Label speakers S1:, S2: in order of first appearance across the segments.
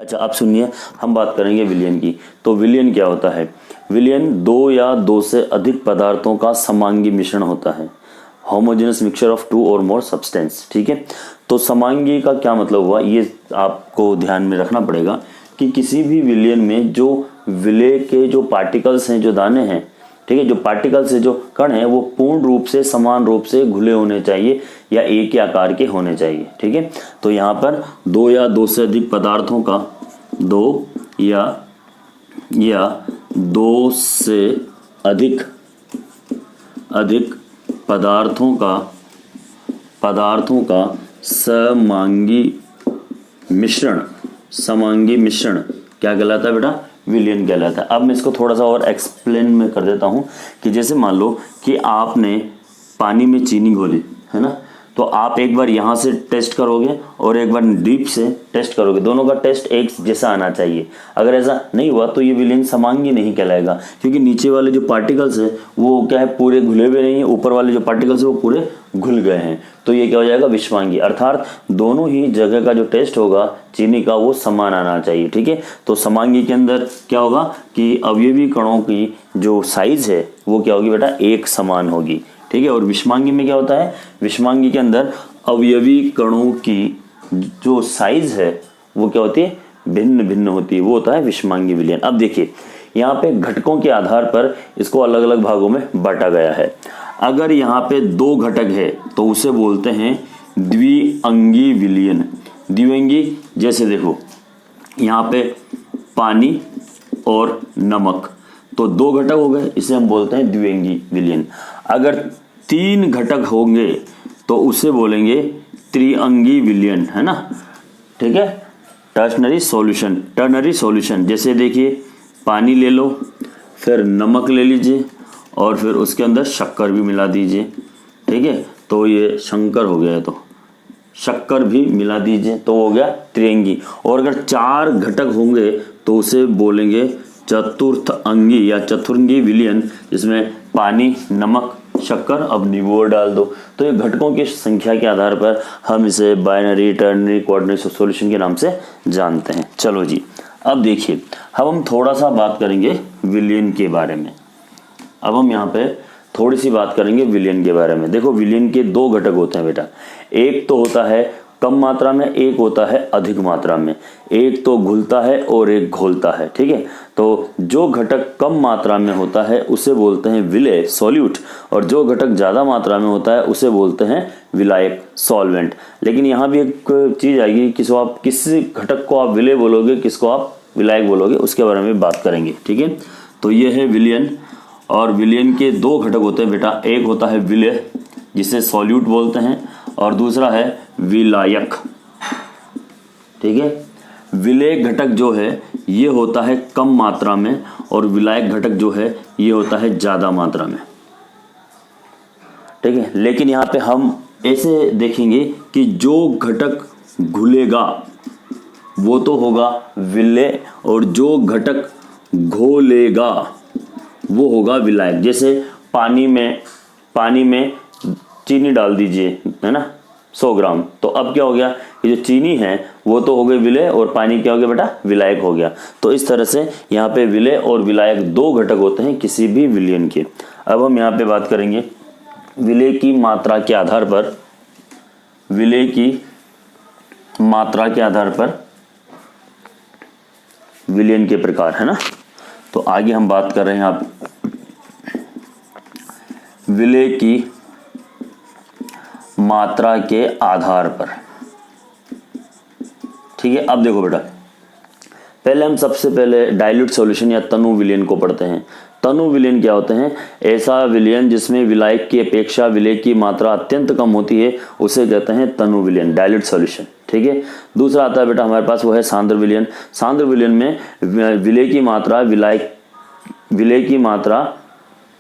S1: अच्छा आप सुनिए, हम बात करेंगे विलयन की। तो विलयन क्या होता है? विलयन दो या दो से अधिक पदार्थों का समांगी मिश्रण होता है। होमोजेनस मिक्सचर ऑफ टू और मोर सब्सटेंस। ठीक है, तो समांगी का क्या मतलब हुआ, ये आपको ध्यान में रखना पड़ेगा कि किसी भी विलयन में जो विलय के जो पार्टिकल्स हैं, जो दाने हैं, ठीक है, जो पार्टिकल्स है, जो कण है, वो पूर्ण रूप से समान रूप से घुले होने चाहिए या एक ही आकार के होने चाहिए। ठीक है, तो यहाँ पर दो या दो से अधिक पदार्थों का, दो या दो से अधिक पदार्थों का समांगी मिश्रण क्या कहलाता है बेटा? विलयन कहलाता है। अब मैं इसको थोड़ा सा और एक्सप्लेन में कर देता हूं कि जैसे मान लो कि आपने पानी में चीनी घोली है ना, तो आप एक बार यहाँ से टेस्ट करोगे और एक बार डीप से टेस्ट करोगे, दोनों का टेस्ट एक जैसा आना चाहिए। अगर ऐसा नहीं हुआ तो ये विलयन समांगी नहीं कहलाएगा, क्योंकि नीचे वाले जो पार्टिकल्स है वो क्या है, पूरे घुले हुए नहीं है, ऊपर वाले जो पार्टिकल्स है वो पूरे घुल गए हैं, तो ये क्या हो जाएगा? विषमांगी। अर्थात दोनों ही जगह का जो टेस्ट होगा चीनी का वो समान आना चाहिए। ठीक है, तो समांगी के अंदर क्या होगा कि अवयवी कणों की जो साइज है वो क्या होगी बेटा? एक समान होगी। ठीक है, और विषमांगी में क्या होता है? विषमांगी के अंदर अवयवी कणों की जो साइज है वो क्या होती है? भिन्न भिन्न होती है, वो होता है विषमांगी विलयन। अब देखिए यहाँ पे घटकों के आधार पर इसको अलग अलग भागों में बांटा गया है। अगर यहाँ पे दो घटक है तो उसे बोलते हैं द्विअंगी विलयन। द्विअंगी जैसे देखो यहाँ पे पानी और नमक, तो दो घटक हो गए, इसे हम बोलते हैं द्विअंगी विलयन। अगर तीन घटक होंगे तो उसे बोलेंगे त्रिअंगी विलयन, है ना। ठीक है, टर्नरी सॉल्यूशन। जैसे देखिए पानी ले लो, फिर नमक ले लीजिए और फिर उसके अंदर शक्कर भी मिला दीजिए। ठीक है, तो ये शंकर हो गया है, तो शक्कर भी मिला दीजिए, तो हो गया त्रिअंगी। और अगर चार घटक होंगे तो उसे बोलेंगे चतुर्थ अंगी या चतुरंगी विलयन, जिसमें पानी, नमक, शक्कर, अब नींबू और डाल दो। तो ये घटकों की संख्या के आधार पर हम इसे बाइनरी, टर्नरी, क्वाटरनरी सॉल्यूशन के नाम से जानते हैं। चलो जी, अब देखिए अब हम थोड़ा सा बात करेंगे विलयन के बारे में। अब हम यहाँ पे थोड़ी सी बात करेंगे विलयन के बारे में। देखो विलयन के दो घटक होते हैं बेटा, एक तो होता है कम मात्रा में, एक होता है अधिक मात्रा में। एक तो घुलता है और एक घोलता है। ठीक है, तो जो घटक कम मात्रा में होता है उसे बोलते हैं विलय, सॉल्यूट, और जो घटक ज्यादा मात्रा में होता है उसे बोलते हैं विलायक, सॉल्वेंट। लेकिन यहाँ भी एक चीज आएगी, किस घटक को आप विलय बोलोगे, किसको आप विलायक बोलोगे, उसके बारे में बात करेंगे। ठीक है, तो ये है विलयन, और विलयन के दो घटक होते हैं बेटा, एक होता है विलय जिसे सॉल्यूट बोलते हैं, और दूसरा है विलायक। ठीक है, विलय घटक जो है ये होता है कम मात्रा में, और विलायक घटक जो है ये होता है ज्यादा मात्रा में। ठीक है, लेकिन यहाँ पे हम ऐसे देखेंगे कि जो घटक घुलेगा वो तो होगा विलय, और जो घटक घोलेगा वो होगा विलायक। जैसे पानी में चीनी डाल दीजिए, है ना, 100 ग्राम, तो अब क्या हो गया, ये जो चीनी है वो तो हो गई विलय, और पानी क्या हो गया बेटा? विलायक हो गया। तो इस तरह से यहाँ पे विलय और विलायक दो घटक होते हैं किसी भी विलयन के। अब हम यहाँ पे बात करेंगे विलय की मात्रा के आधार पर, विलयन के प्रकार, है ना। तो आगे हम बात कर रहे हैं आप विलय की मात्रा के आधार पर। ठीक है, अब देखो बेटा, पहले हम सबसे पहले डाइल्यूट सॉल्यूशन या तनु विलयन को पढ़ते हैं। तनु विलयन क्या होते हैं? ऐसा विलयन जिसमें विलायक की अपेक्षा विलय की मात्रा अत्यंत कम होती है उसे कहते हैं तनु विलयन, डाइल्यूट सॉल्यूशन। ठीक है, दूसरा आता है बेटा हमारे पास, वो है सांद्र विलयन। सांद्र विलयन में विलय की मात्रा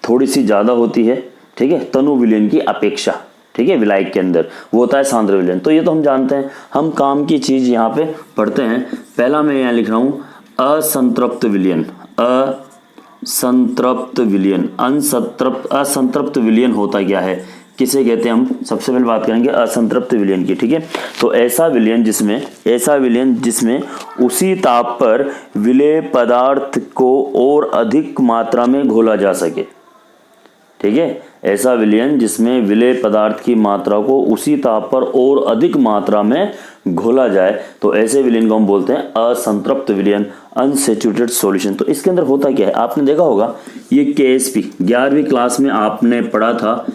S1: थोड़ी सी ज्यादा होती है। ठीक है, तनु विलयन की अपेक्षा। ठीक है, विलायक के अंदर वो होता है सांद्र विलयन। तो ये तो हम जानते हैं, हम काम की चीज यहाँ पे पढ़ते हैं। पहला मैं यहाँ लिख रहा हूं असंतृप्त विलयन। असंतृप्त विलयन होता क्या है किसे कहते हैं हम सबसे पहले बात करेंगे असंतृप्त विलयन की, ठीक है। तो ऐसा विलयन जिसमें उसी ताप पर विलेय पदार्थ को और अधिक मात्रा में घोला जा सके, ठीक है। ऐसा विलयन जिसमें विलेय पदार्थ की मात्रा को उसी ताप पर और अधिक मात्रा में घोला जाए, तो ऐसे विलयन को हम बोलते हैं असंतृप्त विलयन, अनसैचुरेटेड सॉल्यूशन। तो इसके अंदर होता क्या है, आपने देखा होगा ये KSP 11वीं क्लास में आपने पढ़ा था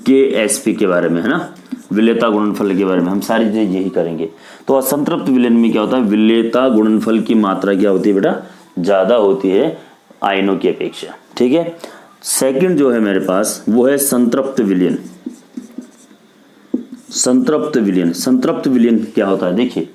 S1: KSP के बारे में, है ना, विलेयता गुणनफल के बारे में। हम सारी चीजें यही करेंगे। तो असंतृप्त विलयन में क्या होता है, विलेयता गुणनफल की मात्रा क्या होती है बेटा, ज्यादा होती है आयनों की अपेक्षा, ठीक है। सेकंड जो है मेरे पास वो है संतृप्त विलयन। संतृप्त विलयन क्या होता है, देखिए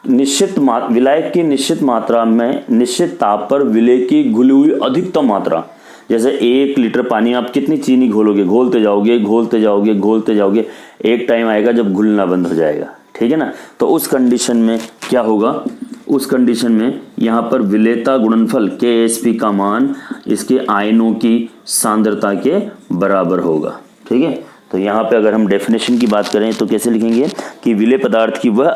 S1: विलायक की निश्चित मात्रा में निश्चित ताप पर विलेय की घुली हुई अधिकतम मात्रा, जैसे 1 लीटर पानी आप कितनी चीनी घोलोगे, घोलते जाओगे, एक टाइम आएगा जब घुलना बंद हो जाएगा, ठीक है ना। तो उस कंडीशन में क्या होगा, उस कंडीशन में यहाँ पर विलेयता गुणनफल KSP का मान इसके आयनों की सांद्रता के बराबर होगा, ठीक है। तो यहाँ पे अगर हम डेफिनेशन की बात करें तो कैसे लिखेंगे कि विलेय पदार्थ की वह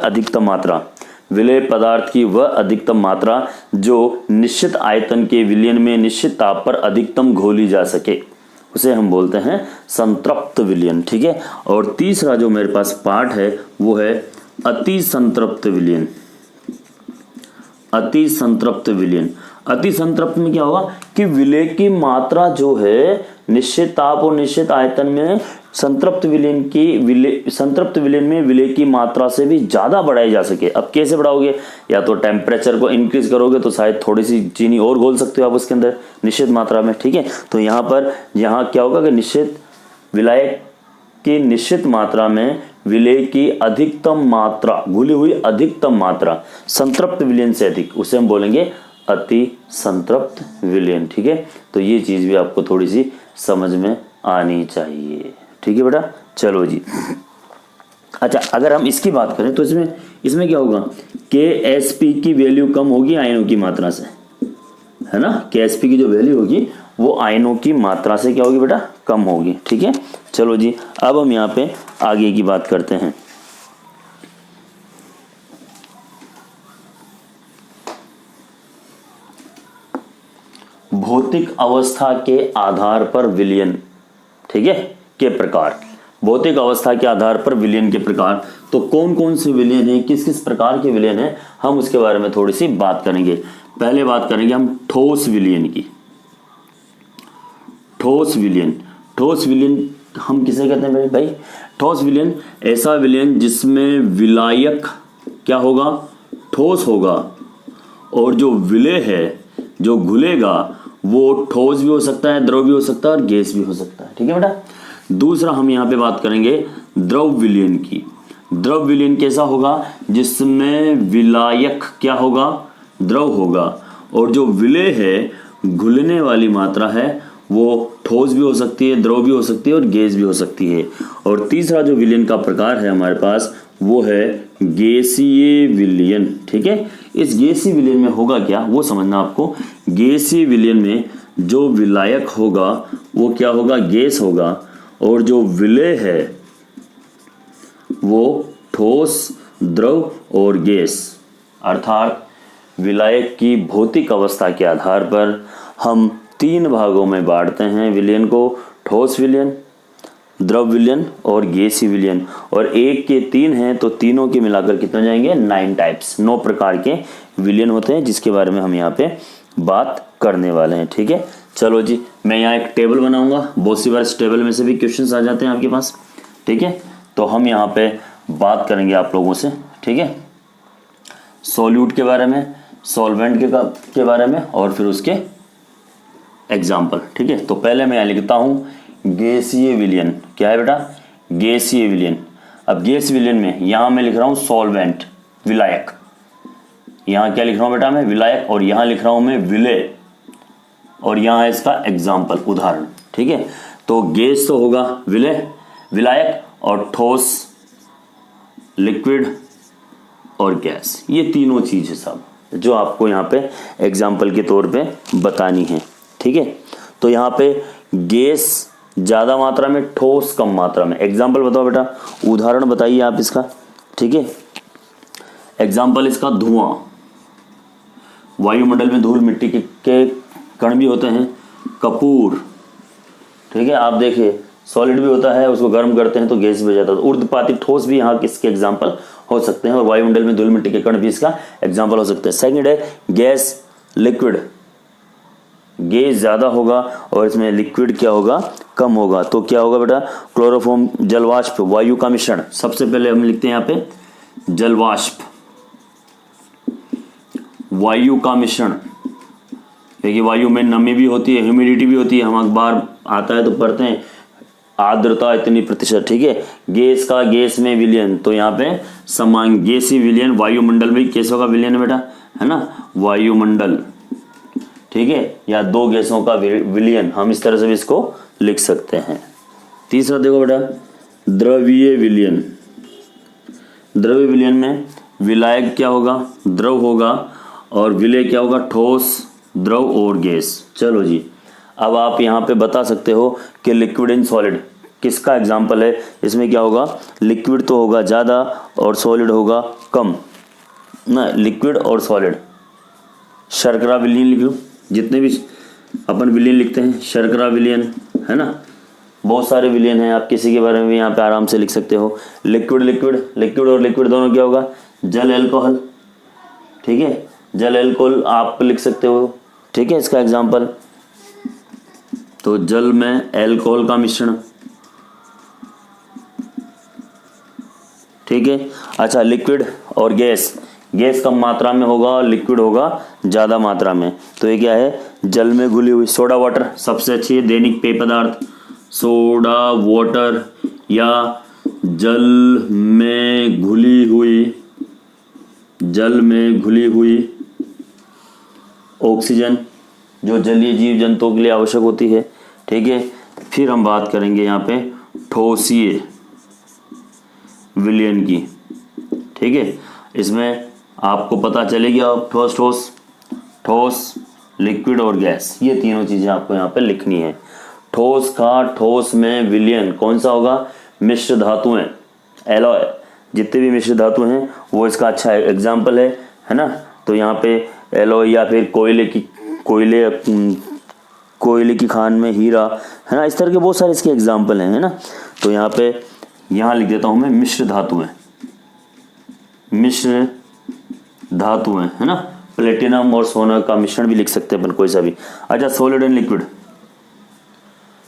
S1: अधिकतम मात्रा जो निश्चित आयतन के विलयन में निश्चित ताप पर अधिकतम घोली जा सके, उसे हम बोलते हैं संतृप्त विलयन, ठीक है। और तीसरा जो मेरे पास पार्ट है वो है अति संतृप्त विलयन। अति संतृप्त में क्या होगा कि विलेय की मात्रा जो है निश्चित ताप और निश्चित आयतन में संतृप्त विलयन में विलेय की मात्रा से भी ज्यादा बढ़ाई जा सके। अब कैसे बढ़ाओगे, या तो टेम्परेचर को इंक्रीज करोगे तो शायद थोड़ी सी चीनी और घोल सकते हो आप उसके अंदर निश्चित मात्रा में, ठीक है। तो यहाँ क्या होगा कि निश्चित विलायक की निश्चित मात्रा में विलेय की अधिकतम मात्रा, घुली हुई अधिकतम मात्रा संतृप्त विलयन से अधिक, उसे हम बोलेंगे अति संतृप्त विलयन, ठीक है। तो ये चीज भी आपको थोड़ी सी समझ में आनी चाहिए, ठीक है बेटा। चलो जी, अच्छा अगर हम इसकी बात करें तो इसमें क्या होगा, KSP की वैल्यू कम होगी आयनों की मात्रा से, है ना। KSP की जो वैल्यू होगी वो आयनों की मात्रा से क्या होगी बेटा, कम होगी, ठीक है। चलो जी, अब हम यहाँ पे आगे की बात करते हैं। भौतिक अवस्था के आधार पर विलयन, ठीक है, के प्रकार। भौतिक अवस्था के आधार पर विलयन के प्रकार, तो कौन कौन से विलयन है, किस किस प्रकार के विलयन है, हम उसके बारे में थोड़ी सी बात करेंगे। पहले बात करेंगे हम ठोस विलयन की। ठोस विलयन हम किसे कहते हैं भाई, ठोस विलयन ऐसा विलयन जिसमें विलायक क्या होगा, ठोस होगा, और जो विलेय है, जो घुलेगा, वो ठोस भी हो सकता है, द्रव भी हो सकता है और गैस भी हो सकता है, ठीक है बेटा। दूसरा हम यहाँ पे बात करेंगे द्रव विलयन की। द्रव विलयन कैसा होगा, जिसमें विलायक क्या होगा, द्रव होगा, और जो विलेय है, घुलने वाली मात्रा है, वो ठोस भी हो सकती है, द्रव भी हो सकती है और गैस भी हो सकती है। और तीसरा जो विलयन का प्रकार है हमारे पास वो है गैसीय विलयन, ठीक है। इस गैसीय विलयन में होगा क्या वो समझना आपको। गैसीय विलयन में जो विलायक होगा वो क्या होगा, गैस होगा, और जो विलेय है वो ठोस, द्रव और गैस। अर्थात विलायक की भौतिक अवस्था के आधार पर हम 3 भागों में बांटते हैं विलयन को, ठोस विलयन, द्रव विलयन और गैसीय विलयन। और 1 के 3 हैं तो तीनों के मिलाकर कितने जाएंगे, 9 टाइप्स, 9 प्रकार के विलयन होते हैं, जिसके बारे में हम यहाँ पे बात करने वाले हैं, ठीक है। चलो जी, मैं यहाँ एक टेबल बनाऊंगा, बहुत सी बार इस टेबल में से भी क्वेश्चंस आ जाते हैं आपके पास, ठीक है। तो हम यहाँ पे बात करेंगे आप लोगों से, ठीक है, सॉल्यूट के बारे में, सॉल्वेंट के बारे में, और फिर उसके एग्जाम्पल, ठीक है। तो पहले मैं यहाँ लिखता हूँ गैसीय विलयन। क्या है बेटा, गैसीय विलयन। अब गैसीय विलयन में यहाँ मैं लिख रहा हूँ सॉल्वेंट, विलायक। यहाँ क्या लिख रहा हूँ बेटा मैं, विलायक, और यहाँ लिख रहा हूँ मैं विलेय, और यहाँ है इसका एग्जाम्पल, उदाहरण, ठीक है। तो गैस तो होगा विलेय, विलायक, और ठोस, लिक्विड और गैस, ये तीनों चीज है सब जो आपको यहाँ पे एग्जाम्पल के तौर पे बतानी है, ठीक है। तो यहाँ पे गैस ज्यादा मात्रा में, ठोस कम मात्रा में। एग्जाम्पल बताओ बेटा, उदाहरण बताइए आप इसका, ठीक है। एग्जाम्पल इसका धुआं, वायुमंडल में धूल मिट्टी के कण भी होते हैं। कपूर, ठीक है, आप देखिए सॉलिड भी होता है, उसको गर्म करते हैं तो गैस भी हो जाता है। ऊर्ध्वपाती ठोस भी यहाँ किसके एग्जाम्पल हो सकते हैं, और वायुमंडल में धूल मिट्टी के कण भी इसका एग्जाम्पल हो सकते हैं। सेकंड है गैस लिक्विड, गैस ज्यादा होगा और इसमें लिक्विड क्या होगा, कम होगा, तो क्या होगा बेटा, क्लोरोफॉर्म, जलवाष्प, वायु का मिश्रण। सबसे पहले हम लिखते हैं यहाँ पे जलवाष्प, वायु का मिश्रण, क्योंकि वायु में नमी भी होती है, ह्यूमिडिटी भी होती है, हम अखबार आता है तो पढ़ते हैं आर्द्रता इतनी प्रतिशत, ठीक है। गैस का गैस में विलयन, तो यहाँ पे समान गैसीय विलयन, वायुमंडल में गैसों का विलयन है बेटा, है ना, वायुमंडल, ठीक है, या दो गैसों का विलयन, हम इस तरह से भी इसको लिख सकते हैं। तीसरा देखो बेटा, द्रवीय विलयन। द्रव्य विलयन में विलायक क्या होगा, द्रव होगा, और विलय क्या होगा, ठोस, द्रव और गैस। चलो जी, अब आप यहाँ पे बता सकते हो कि लिक्विड इन सॉलिड किसका एग्जाम्पल है। इसमें क्या होगा, लिक्विड तो होगा ज़्यादा और सॉलिड होगा कम ना, लिक्विड और सॉलिड। शर्करा विलयन लिख लो, जितने भी अपन विलयन लिखते हैं, शर्करा विलयन, है ना, बहुत सारे विलयन हैं, आप किसी के बारे में भी यहाँ पे आराम से लिख सकते हो। लिक्विड लिक्विड, लिक्विड और लिक्विड दोनों क्या होगा, जल एल्कोहल, ठीक है, जल एल्कोहल आप लिख सकते हो, ठीक है, इसका एग्जाम्पल। तो जल में एल्कोहल का मिश्रण, ठीक है। अच्छा, लिक्विड और गैस, गैस कम मात्रा में होगा और लिक्विड होगा ज्यादा मात्रा में, तो ये क्या है, जल में घुली हुई। सोडा वाटर सबसे अच्छी है, दैनिक पेय पदार्थ, सोडा वाटर या जल में घुली हुई, जल में घुली हुई ऑक्सीजन, जो जलीय जीव जंतुओं के लिए आवश्यक होती है, ठीक है। फिर हम बात करेंगे यहाँ पे ठोसीय विलयन की, ठीक है। इसमें आपको पता चलेगी, अब ठोस ठोस, ठोस, लिक्विड और गैस, ये तीनों चीजें आपको यहाँ पे लिखनी है। ठोस का ठोस में विलयन कौन सा होगा, मिश्र धातुएं, एलॉय, जितने भी मिश्र धातु हैं वो इसका अच्छा एग्जाम्पल है ना। तो यहाँ पे एलॉय या फिर कोयले की खान में हीरा, है ना, इस तरह के बहुत सारे इसके एग्जाम्पल हैं, है ना। तो यहाँ पे यहाँ लिख देता हूँ मैं मिश्र धातुएं, मिश्र धातुएं, है ना, प्लेटिनम और सोना का मिश्रण भी लिख सकते हैं अपन, कोई सा भी। अच्छा, सॉलिड एंड लिक्विड,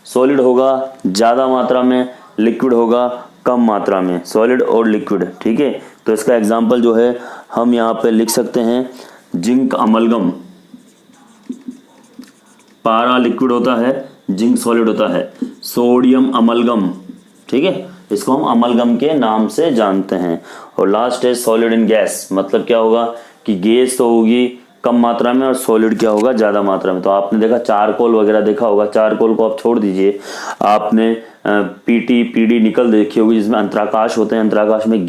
S1: सॉलिड होगा ज्यादा मात्रा में, लिक्विड होगा कम मात्रा में, सॉलिड और लिक्विड, ठीक है। तो इसका एग्जाम्पल जो है हम यहाँ पे लिख सकते हैं, जिंक अमलगम, पारा लिक्विड होता है, जिंक सॉलिड होता है। सोडियम अमलगम, ठीक है, इसको हम अमलगम के नाम से जानते हैं। और लास्ट है सॉलिड इन गैस, मतलब क्या होगा कि गैस तो होगी कम मात्रा में और सॉलिड क्या होगा ज्यादा मात्रा में। तो आपने देखा चारकोल वगैरह देखा होगा, चारकोल को आप छोड़ दीजिए, आपने पीटी पीडी निकल देखी होगी, जिसमें अंतराकाश होते हैं, अंतराकाश में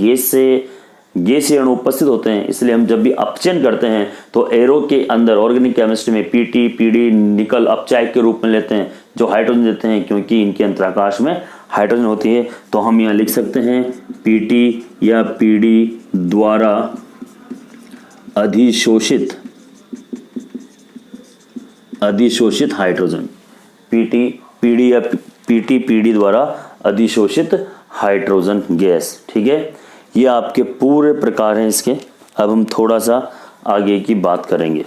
S1: गैसीय अणु उपस्थित होते हैं, इसलिए हम जब भी अपचयन करते हैं तो एरो के अंदर ऑर्गेनिक केमिस्ट्री में पीटी पीडी निकल अपचायक के रूप में लेते हैं, जो हाइड्रोजन देते हैं, क्योंकि इनके अंतराकाश में हाइड्रोजन होती है। तो हम यहाँ लिख सकते हैं पीटी या पीडी द्वारा अधिशोषित हाइड्रोजन, पीटी या पीडी द्वारा अधिशोषित हाइड्रोजन गैस, ठीक है। ये आपके पूरे प्रकार हैं इसके। अब हम थोड़ा सा आगे की बात करेंगे।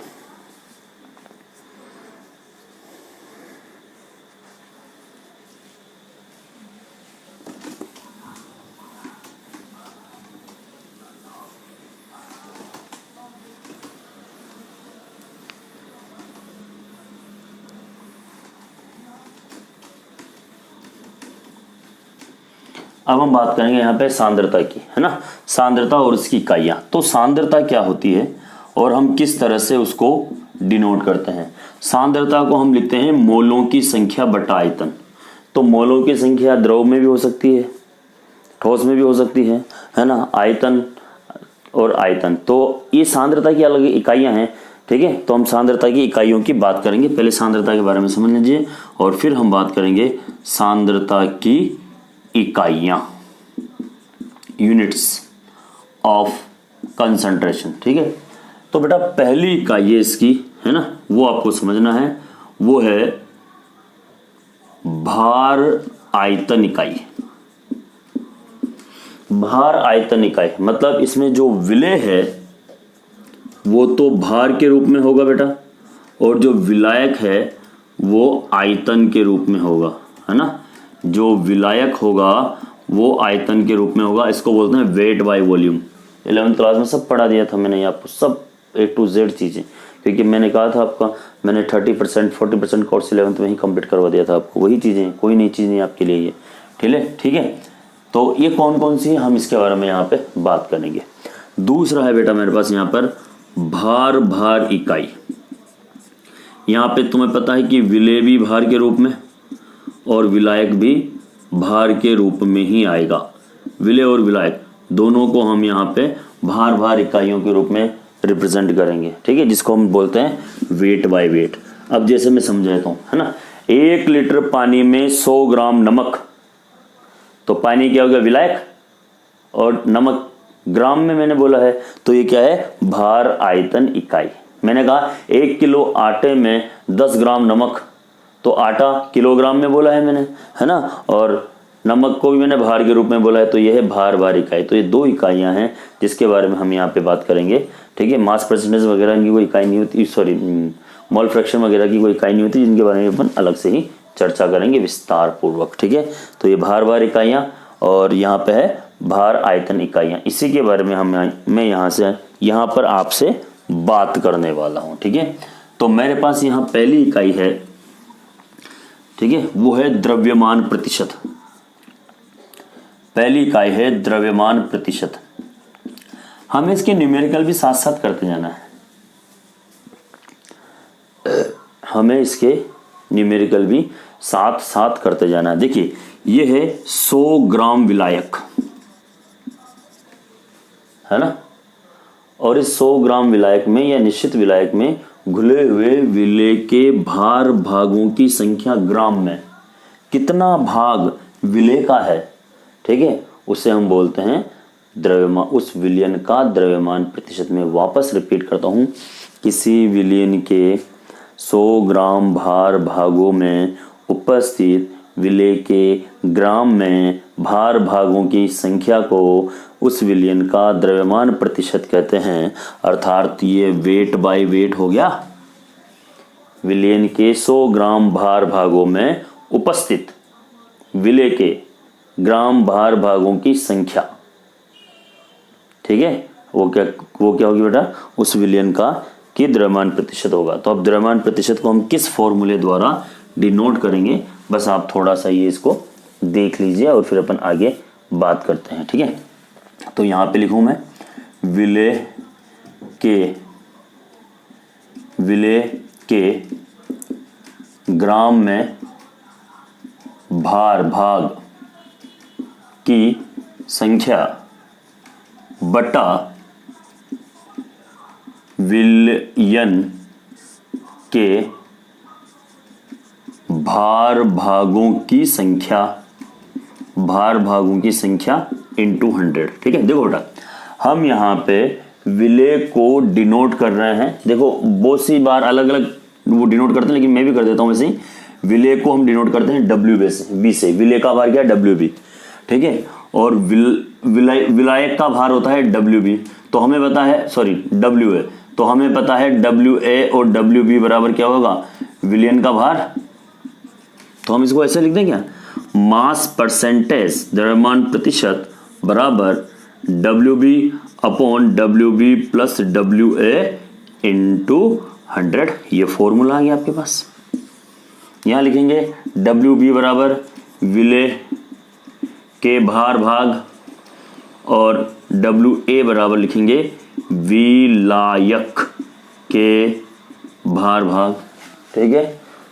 S1: अब हम बात करेंगे यहाँ पे सांद्रता की, है ना, सांद्रता और उसकी इकाइयाँ। तो सांद्रता क्या होती है और हम किस तरह से उसको डिनोट करते हैं। सांद्रता को हम लिखते हैं मोलों की संख्या बटा आयतन। तो मोलों की संख्या द्रव में भी हो सकती है, ठोस में भी हो सकती है ना, आयतन और आयतन। तो ये सांद्रता की अलग इकाइयाँ हैं। ठीक है। तो हम सांद्रता की इकाइयों की बात करेंगे। पहले सांद्रता के बारे में समझ लीजिए और फिर हम बात करेंगे सांद्रता की इकाइयां, यूनिट्स ऑफ कंसंट्रेशन, ठीक है। तो बेटा पहली इकाई है इसकी, है ना, वो आपको समझना है, वो है भार आयतन इकाई। भार आयतन इकाई मतलब इसमें जो विलेय है वो तो भार के रूप में होगा बेटा, और जो विलायक है वो आयतन के रूप में होगा, है ना। जो विलायक होगा वो आयतन के रूप में होगा। इसको बोलते हैं weight by volume. 11th class में सब पढ़ा दिया था मैंने आपको, सब A to Z चीज़ें, क्योंकि मैंने कहा था आपका, मैंने 30% 40% कोर्स 11th में ही कंप्लीट करवा दिया था आपको। वही चीज़ें, कोई नई चीज़ नहीं आपके लिए ये, ठीक है। तो ये कौन कौन सी है हम इसके बारे में यहाँ पे बात करेंगे। दूसरा है बेटा मेरे पास यहाँ पर भार इकाई। यहाँ पे तुम्हें पता है कि विलेय भी भार के रूप में और विलायक भी भार के रूप में ही आएगा। विलेय और विलायक दोनों को हम यहाँ पे भार इकाइयों के रूप में रिप्रेजेंट करेंगे, ठीक है, जिसको हम बोलते हैं वेट बाय वेट। अब जैसे मैं समझाता हूँ, है ना, 1 लीटर पानी में 100 ग्राम नमक, तो पानी क्या हो गया, विलायक, और नमक ग्राम में मैंने बोला है, तो ये क्या है, भार आयतन इकाई। मैंने कहा 1 किलो आटे में 10 ग्राम नमक, तो आटा किलोग्राम में बोला है मैंने, है ना, और नमक को भी मैंने भार के रूप में बोला है, तो यह है भार इकाई। तो ये 2 इकाइयां हैं जिसके बारे में हम यहाँ पे बात करेंगे, ठीक है। मास परसेंटेज वगैरह की कोई इकाई नहीं होती, सॉरी मोल फ्रैक्शन वगैरह की कोई इकाई नहीं होती, जिनके बारे में अपन अलग से ही चर्चा करेंगे विस्तार पूर्वक, ठीक है। तो ये भार इकाइयाँ और यहाँ पे है भार आयतन इकाइयाँ, इसी के बारे में मैं यहाँ पर आपसे बात करने वाला हूँ, ठीक है। तो मेरे पास यहाँ पहली इकाई है, ठीक है, वो है द्रव्यमान प्रतिशत। पहली इकाई है द्रव्यमान प्रतिशत। हमें इसके न्यूमेरिकल भी साथ साथ करते जाना है, हमें इसके न्यूमेरिकल भी साथ साथ करते जाना है। देखिए ये है 100 ग्राम विलायक, है ना, और इस 100 ग्राम विलायक में या निश्चित विलायक में घुले हुए विलेय के भागों की संख्या ग्राम में, कितना भाग विलेय का है, ठीक है, उसे हम बोलते हैं द्रव्यमान, उस विलयन का द्रव्यमान प्रतिशत में। वापस रिपीट करता हूं, किसी विलयन के 100 ग्राम भार भागों में उपस्थित विलेय के ग्राम में भार भागों की संख्या को उस विलयन का द्रव्यमान प्रतिशत कहते हैं। अर्थात ये वेट बाय वेट हो गया। विलयन के 100 ग्राम भार भागों में उपस्थित विलेय के ग्राम भार भागों की संख्या, ठीक है, वो क्या होगी बेटा, उस विलयन का कि द्रव्यमान प्रतिशत होगा। तो अब द्रव्यमान प्रतिशत को हम किस फॉर्मूले द्वारा डिनोट करेंगे, बस आप थोड़ा सा ये इसको देख लीजिए और फिर अपन आगे बात करते हैं, ठीक है। तो यहाँ पे लिखूं मैं विलेय के ग्राम में भाग की संख्या बटा विलयन के भार भागों की संख्या इंटू 100, ठीक है। देखो बेटा हम यहाँ पे विलेय को डिनोट कर रहे हैं, देखो बहुत सी बार अलग अलग वो डिनोट करते हैं, लेकिन मैं भी कर देता हूँ वैसे ही। विलेय को हम डिनोट करते हैं WB से, विलेय का भार क्या है, WB, ठीक है, और विलायक का भार होता है WB, तो हमें पता है, सॉरी WA, तो हमें पता है WA और WB बराबर क्या होगा, विलयन का भार। तो हम इसको ऐसे लिख दें क्या, मास परसेंटेज द्रव्यमान प्रतिशत बराबर WB upon WB plus WA into 100। ये फॉर्मूला आ गया आपके पास। यहाँ लिखेंगे WB बराबर विलेय के भाग और WA बराबर लिखेंगे विलायक के भाग, ठीक है।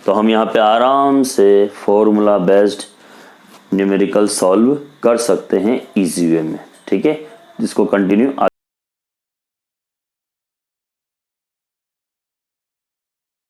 S1: तो हम यहाँ पे आराम से फॉर्मूला बेस्ड न्यूमेरिकल सॉल्व कर सकते हैं इजी वे में, ठीक है, जिसको कंटिन्यू